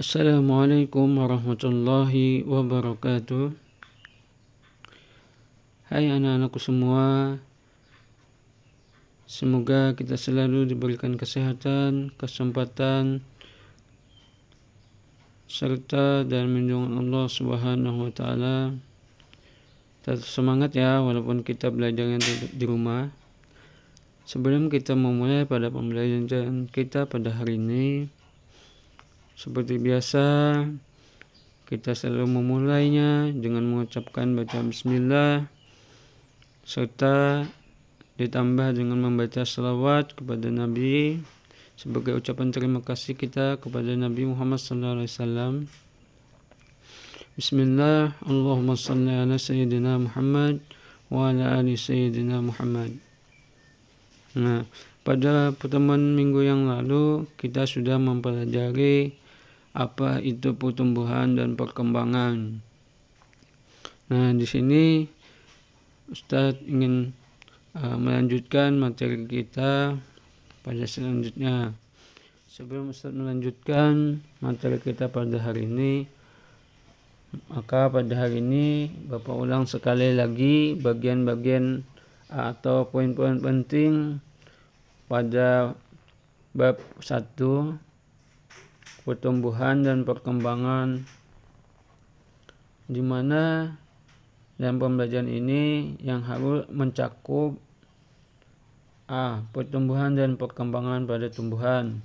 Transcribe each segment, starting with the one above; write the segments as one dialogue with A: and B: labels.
A: Assalamualaikum warahmatullahi wabarakatuh. Hai anak-anakku semua, semoga kita selalu diberikan kesehatan, kesempatan, serta dan lindungan Allah Subhanahu wa Ta'ala. Tetap semangat ya, walaupun kita belajarnya di rumah. Sebelum kita memulai pada pembelajaran kita pada hari ini, seperti biasa, kita selalu memulainya dengan mengucapkan bacaan bismillah, serta ditambah dengan membaca salawat kepada Nabi sebagai ucapan terima kasih kita kepada Nabi Muhammad SAW. Bismillah, Allahumma salli ala Sayyidina Muhammad wa ala ali Sayyidina Muhammad. Nah, pada pertemuan minggu yang lalu kita sudah mempelajari apa itu pertumbuhan dan perkembangan. Nah, di sini Ustadz ingin melanjutkan materi kita pada selanjutnya. Sebelum Ustadz melanjutkan materi kita pada hari ini, maka pada hari ini Bapak ulang sekali lagi bagian-bagian atau poin-poin penting pada bab 1, pertumbuhan dan perkembangan, di mana dalam pembelajaran ini yang harus mencakup A. Pertumbuhan dan perkembangan pada tumbuhan.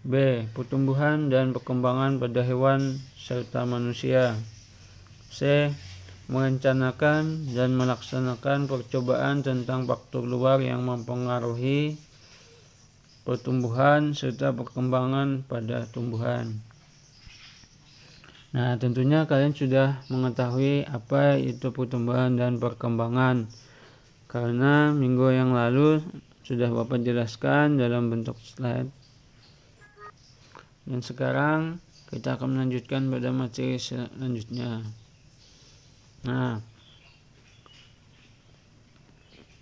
A: B. Pertumbuhan dan perkembangan pada hewan serta manusia. C. Merencanakan dan melaksanakan percobaan tentang faktor luar yang mempengaruhi pertumbuhan serta perkembangan pada tumbuhan. Nah, tentunya kalian sudah mengetahui apa itu pertumbuhan dan perkembangan, karena minggu yang lalu sudah Bapak jelaskan dalam bentuk slide. Dan sekarang kita akan melanjutkan pada materi selanjutnya. Nah,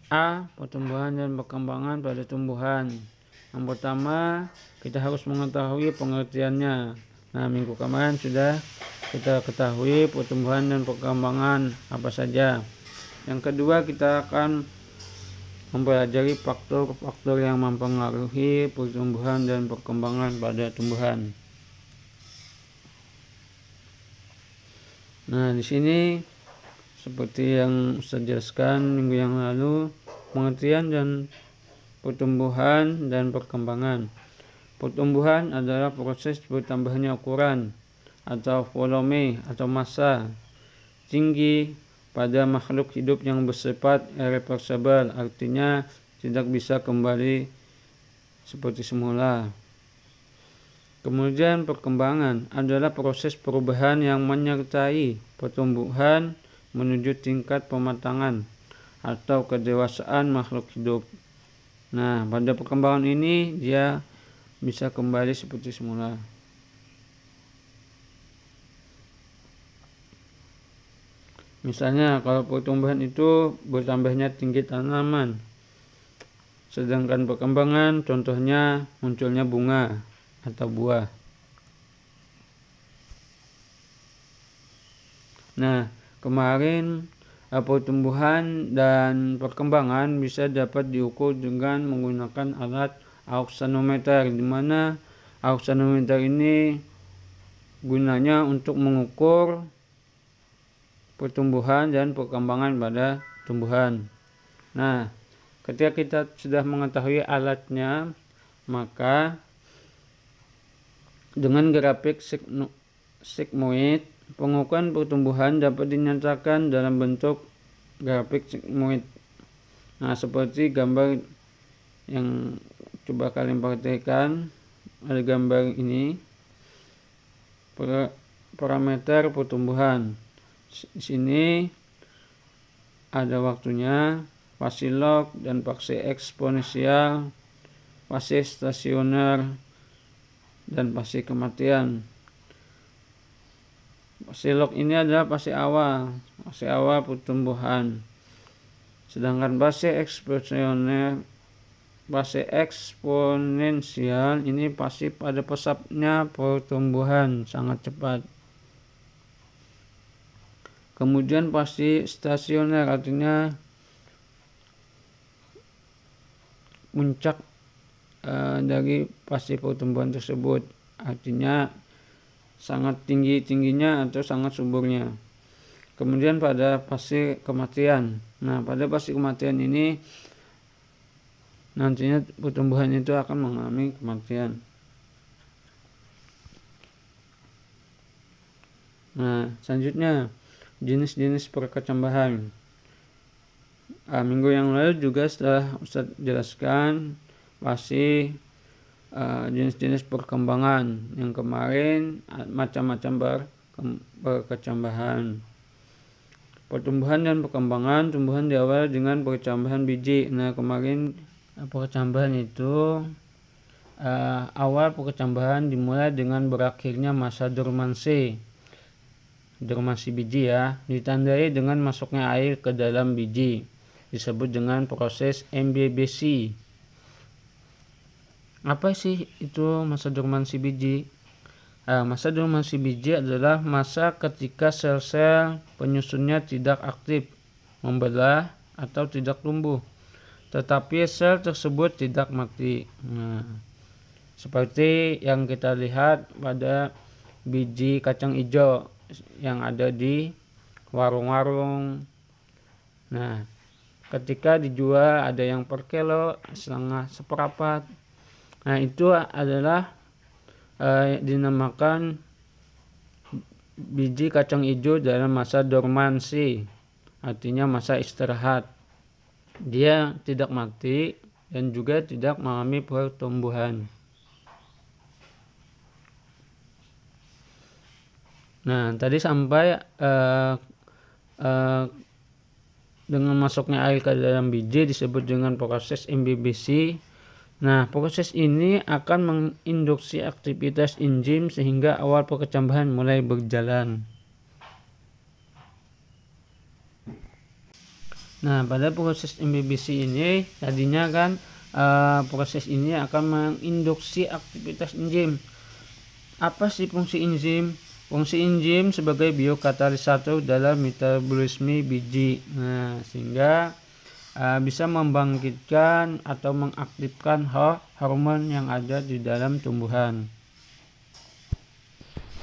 A: A. Pertumbuhan dan perkembangan pada tumbuhan. Yang pertama, kita harus mengetahui pengertiannya. Nah, minggu kemarin sudah kita ketahui pertumbuhan dan perkembangan apa saja. Yang kedua, kita akan mempelajari faktor-faktor yang mempengaruhi pertumbuhan dan perkembangan pada tumbuhan. Nah, di sini seperti yang Ustaz jelaskan minggu yang lalu, pengertian dan pertumbuhan dan perkembangan. Pertumbuhan adalah proses bertambahnya ukuran atau volume atau massa tinggi pada makhluk hidup yang bersifat irreversible, artinya tidak bisa kembali seperti semula. Kemudian perkembangan adalah proses perubahan yang menyertai pertumbuhan menuju tingkat pematangan atau kedewasaan makhluk hidup. Nah, pada perkembangan ini dia bisa kembali seperti semula. Misalnya kalau pertumbuhan itu bertambahnya tinggi tanaman, sedangkan perkembangan contohnya munculnya bunga atau buah. Nah, kemarin pertumbuhan dan perkembangan bisa dapat diukur dengan menggunakan alat auxanometer, di mana auxanometer ini gunanya untuk mengukur pertumbuhan dan perkembangan pada tumbuhan. Nah, ketika kita sudah mengetahui alatnya, maka dengan grafik sigmoid, pengukuran pertumbuhan dapat dinyatakan dalam bentuk grafik sigmoid. Nah, seperti gambar yang coba kalian perhatikan, ada gambar ini, parameter pertumbuhan. Di sini ada waktunya, fase log dan fase eksponensial, fase stasioner, dan fase kematian. Fase log ini adalah fase awal pertumbuhan. Sedangkan fase eksponensial fase eksponensial ini pasti pada pesatnya pertumbuhan sangat cepat. Kemudian fase stasioner artinya puncak dari fase pertumbuhan tersebut, artinya sangat tingginya atau sangat suburnya. Kemudian pada fase kematian. Nah, pada fase kematian ini nantinya pertumbuhan itu akan mengalami kematian. Nah, selanjutnya jenis-jenis perkecambahan. Minggu yang lalu juga setelah Ustadz jelaskan pasti jenis-jenis perkembangan. Yang kemarin macam-macam perkecambahan. Pertumbuhan dan perkembangan. Tumbuhan diawali dengan perkecambahan biji. Nah, kemarin perkecambahan itu awal perkecambahan dimulai dengan berakhirnya masa dormansi biji ya, ditandai dengan masuknya air ke dalam biji, disebut dengan proses MBBC. Apa sih itu masa dormansi biji? Masa dormansi biji adalah masa ketika sel-sel penyusunnya tidak aktif, membelah atau tidak tumbuh, tetapi sel tersebut tidak mati. Nah, seperti yang kita lihat pada biji kacang hijau yang ada di warung-warung. Nah, ketika dijual ada yang per kilo, setengah, seperempat. Nah, itu adalah dinamakan biji kacang hijau dalam masa dormansi, artinya masa istirahat. Dia tidak mati dan juga tidak mengalami pertumbuhan. Nah, tadi sampai dengan masuknya air ke dalam biji disebut dengan proses MBBC. Nah, proses ini akan menginduksi aktivitas enzim sehingga awal perkecambahan mulai berjalan. Nah, pada proses MBBC ini tadinya kan proses ini akan menginduksi aktivitas enzim. Apa sih fungsi enzim? Fungsi enzim sebagai biokatalisator dalam metabolisme biji. Nah, sehingga bisa membangkitkan atau mengaktifkan hormon yang ada di dalam tumbuhan.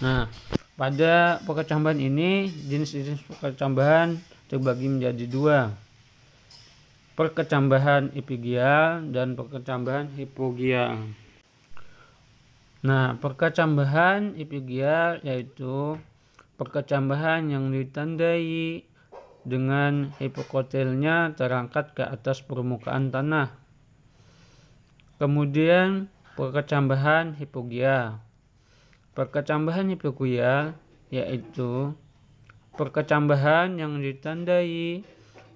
A: Nah, pada perkecambahan ini jenis-jenis perkecambahan terbagi menjadi dua. Perkecambahan epigial dan perkecambahan hipogial. Nah, perkecambahan epigial yaitu perkecambahan yang ditandai dengan hipokotelnya terangkat ke atas permukaan tanah. Kemudian perkecambahan hipogial. Perkecambahan hipogial yaitu perkecambahan yang ditandai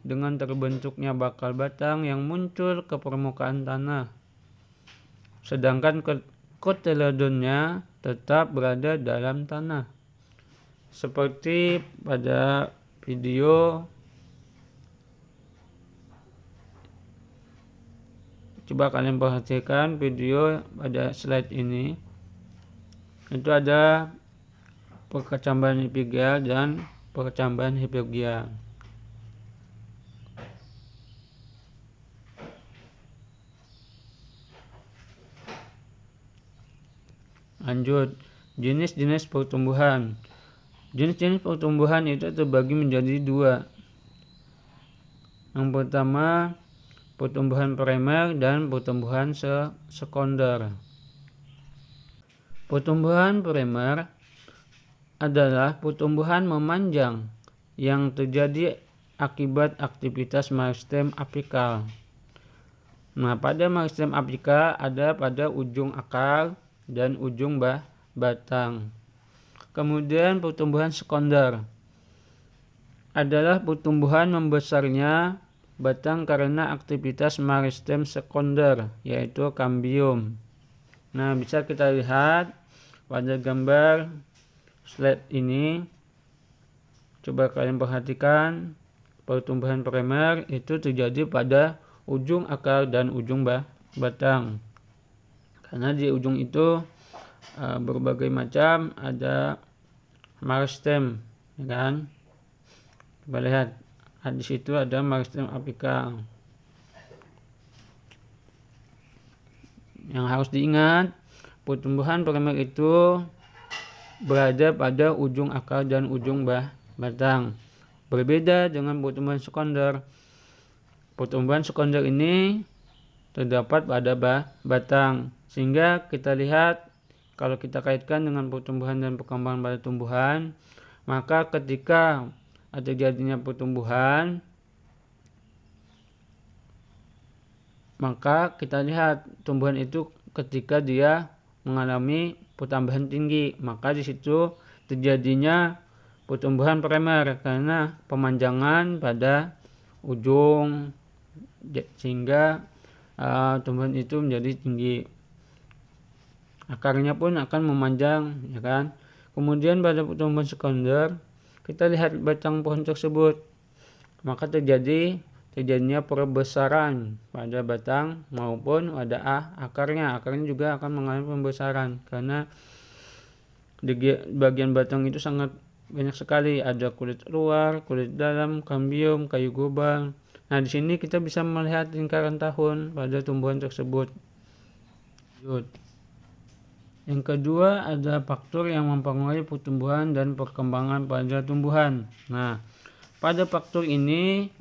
A: dengan terbentuknya bakal batang yang muncul ke permukaan tanah, sedangkan kotyledonnya tetap berada dalam tanah. Seperti pada video, coba kalian perhatikan video pada slide ini, itu ada perkecambahan epigial dan perkecambahan hipogial. Lanjut, jenis-jenis pertumbuhan. Jenis-jenis pertumbuhan itu terbagi menjadi dua. Yang pertama, pertumbuhan primer dan pertumbuhan sekunder. Pertumbuhan primer adalah pertumbuhan memanjang yang terjadi akibat aktivitas meristem apikal. Nah, pada meristem apikal ada pada ujung akar dan ujung batang. Kemudian pertumbuhan sekunder adalah pertumbuhan membesarnya batang karena aktivitas meristem sekunder, yaitu kambium. Nah, bisa kita lihat pada gambar slide ini. Coba kalian perhatikan, pertumbuhan primer itu terjadi pada ujung akar dan ujung batang. Karena di ujung itu berbagai macam, ada meristem, ya kan? Coba lihat, di situ ada meristem apikal. Yang harus diingat, pertumbuhan primer itu berada pada ujung akar dan ujung batang. Berbeda dengan pertumbuhan sekunder. Pertumbuhan sekunder ini terdapat pada batang, sehingga kita lihat kalau kita kaitkan dengan pertumbuhan dan perkembangan pada tumbuhan, maka ketika terjadinya pertumbuhan, maka kita lihat tumbuhan itu ketika dia mengalami pertambahan tinggi, maka di situ terjadinya pertumbuhan primer karena pemanjangan pada ujung, sehingga tumbuhan itu menjadi tinggi. Akarnya pun akan memanjang, ya kan? Kemudian pada pertumbuhan sekunder, kita lihat batang pohon tersebut, maka terjadinya perbesaran pada batang maupun pada akarnya. Akarnya juga akan mengalami pembesaran karena di bagian batang itu sangat banyak sekali, ada kulit luar, kulit dalam, kambium, kayu global. Nah, di sini kita bisa melihat lingkaran tahun pada tumbuhan tersebut. Yang kedua, ada faktor yang mempengaruhi pertumbuhan dan perkembangan pada tumbuhan. Nah, pada faktor ini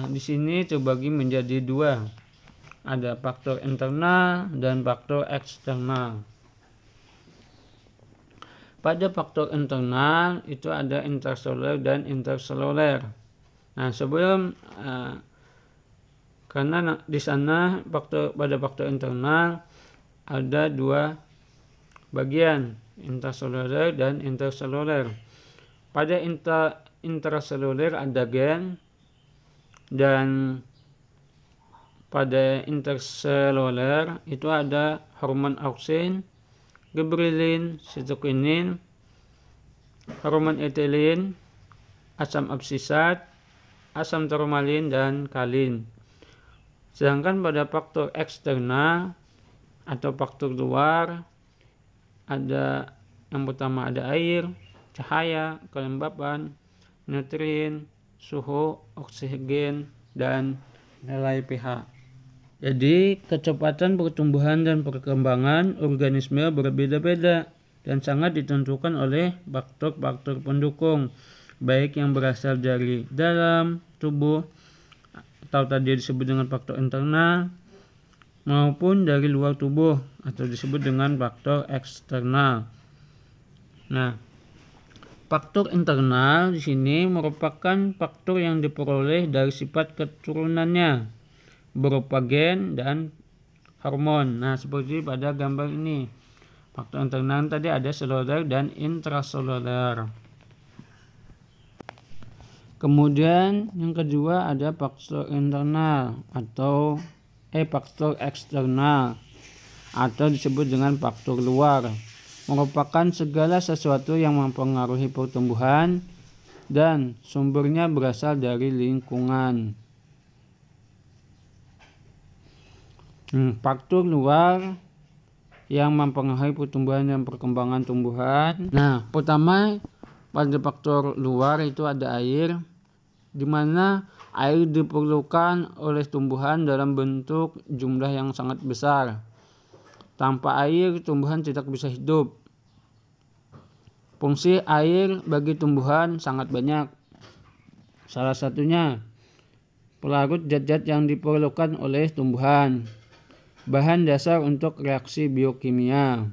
A: di sini terbagi menjadi dua. Ada faktor internal dan faktor eksternal. Pada faktor internal itu ada intraseluler dan interseluler. Nah, karena di sana pada faktor internal ada dua bagian, intraseluler dan interseluler. Pada intraseluler ada gen, dan pada interseluler itu ada hormon auksin, gibberellin, sitokinin, hormon etilen, asam absisat, asam tourmalin, dan kalin. Sedangkan pada faktor eksternal atau faktor luar, ada yang pertama ada air, cahaya, kelembapan, nutrien, suhu, oksigen, dan nilai pH. Jadi kecepatan pertumbuhan dan perkembangan organisme berbeda-beda dan sangat ditentukan oleh faktor-faktor pendukung, baik yang berasal dari dalam tubuh atau tadi disebut dengan faktor internal, maupun dari luar tubuh atau disebut dengan faktor eksternal. Nah, faktor internal di sini merupakan faktor yang diperoleh dari sifat keturunannya berupa gen dan hormon. Nah, seperti pada gambar ini. Faktor internal tadi ada seluler dan intraseluler. Kemudian yang kedua ada faktor internal atau faktor eksternal atau disebut dengan faktor luar. Merupakan segala sesuatu yang mempengaruhi pertumbuhan dan sumbernya berasal dari lingkungan. Faktor luar yang mempengaruhi pertumbuhan dan perkembangan tumbuhan. Nah, pertama pada faktor luar itu ada air, di mana air diperlukan oleh tumbuhan dalam bentuk jumlah yang sangat besar. Tanpa air, tumbuhan tidak bisa hidup. Fungsi air bagi tumbuhan sangat banyak. Salah satunya pelarut zat-zat yang diperlukan oleh tumbuhan, bahan dasar untuk reaksi biokimia.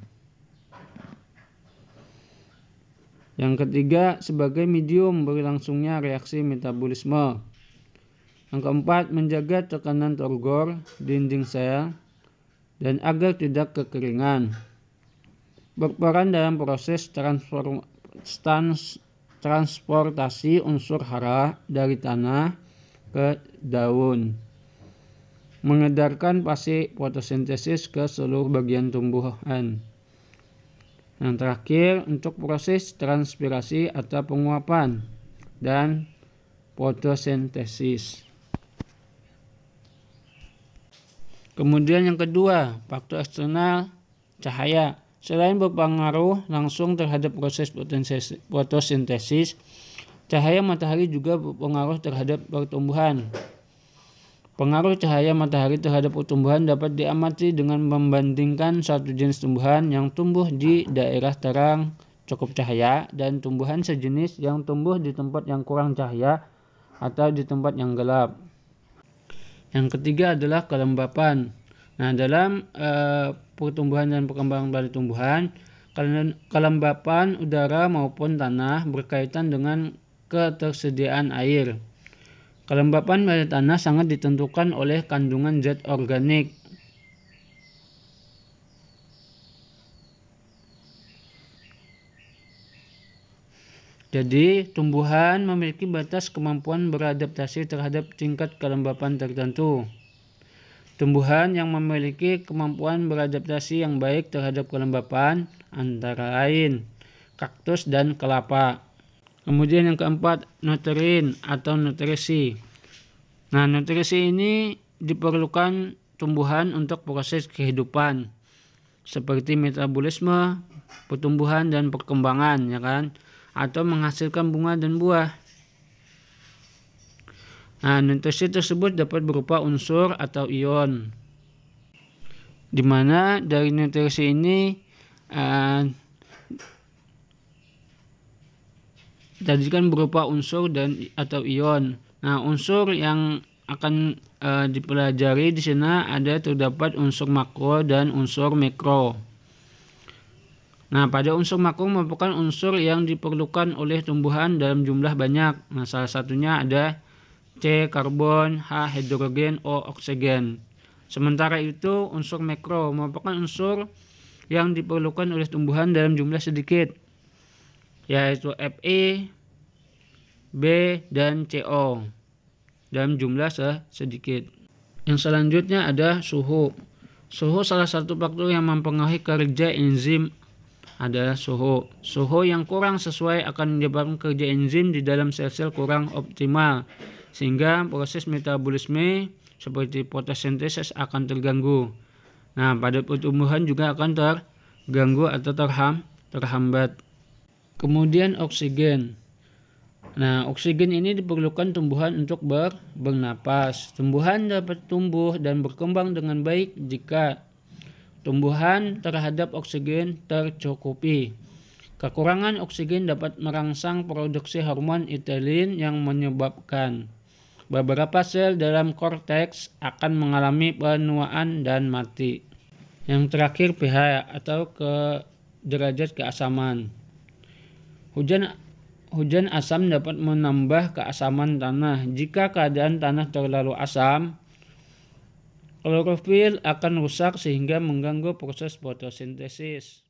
A: Yang ketiga, sebagai medium berlangsungnya reaksi metabolisme. Yang keempat, menjaga tekanan turgor dinding sel dan agar tidak kekeringan. Berperan dalam proses transportasi unsur hara dari tanah ke daun. Mengedarkan fase fotosintesis ke seluruh bagian tumbuhan. Yang terakhir, untuk proses transpirasi atau penguapan dan fotosintesis. Kemudian yang kedua, faktor eksternal cahaya. Selain berpengaruh langsung terhadap proses fotosintesis, cahaya matahari juga berpengaruh terhadap pertumbuhan. Pengaruh cahaya matahari terhadap pertumbuhan dapat diamati dengan membandingkan satu jenis tumbuhan yang tumbuh di daerah terang cukup cahaya dan tumbuhan sejenis yang tumbuh di tempat yang kurang cahaya atau di tempat yang gelap. Yang ketiga adalah kelembapan. Nah, dalam pertumbuhan dan perkembangan pada tumbuhan, kelembapan udara maupun tanah berkaitan dengan ketersediaan air. Kelembapan pada tanah sangat ditentukan oleh kandungan zat organik. Jadi, tumbuhan memiliki batas kemampuan beradaptasi terhadap tingkat kelembapan tertentu. Tumbuhan yang memiliki kemampuan beradaptasi yang baik terhadap kelembapan antara lain kaktus dan kelapa. Kemudian yang keempat, nutrin atau nutrisi. Nah, nutrisi ini diperlukan tumbuhan untuk proses kehidupan seperti metabolisme, pertumbuhan dan perkembangan, ya kan? Atau menghasilkan bunga dan buah. Nah, nutrisi tersebut dapat berupa unsur atau ion. Di mana dari nutrisi ini tadi kan berupa unsur dan atau ion. Nah, unsur yang akan dipelajari di sini ada terdapat unsur makro dan unsur mikro. Nah, pada unsur makro merupakan unsur yang diperlukan oleh tumbuhan dalam jumlah banyak. Nah, salah satunya ada C. Karbon, H. Hidrogen, O. Oksigen. Sementara itu, unsur mikro merupakan unsur yang diperlukan oleh tumbuhan dalam jumlah sedikit, yaitu Fe, B, dan CO dalam jumlah sedikit. Yang selanjutnya ada suhu. Suhu salah satu faktor yang mempengaruhi kerja enzim adalah suhu. Suhu yang kurang sesuai akan menyebabkan kerja enzim di dalam sel-sel kurang optimal, sehingga proses metabolisme seperti fotosintesis akan terganggu. Nah, pada pertumbuhan juga akan terganggu atau terhambat. Kemudian oksigen. Nah, oksigen ini diperlukan tumbuhan untuk bernapas. Tumbuhan dapat tumbuh dan berkembang dengan baik jika tumbuhan terhadap oksigen tercukupi. Kekurangan oksigen dapat merangsang produksi hormon etilin yang menyebabkan beberapa sel dalam korteks akan mengalami penuaan dan mati. Yang terakhir pH atau derajat keasaman. Hujan asam dapat menambah keasaman tanah. Jika keadaan tanah terlalu asam, klorofil akan rusak sehingga mengganggu proses fotosintesis.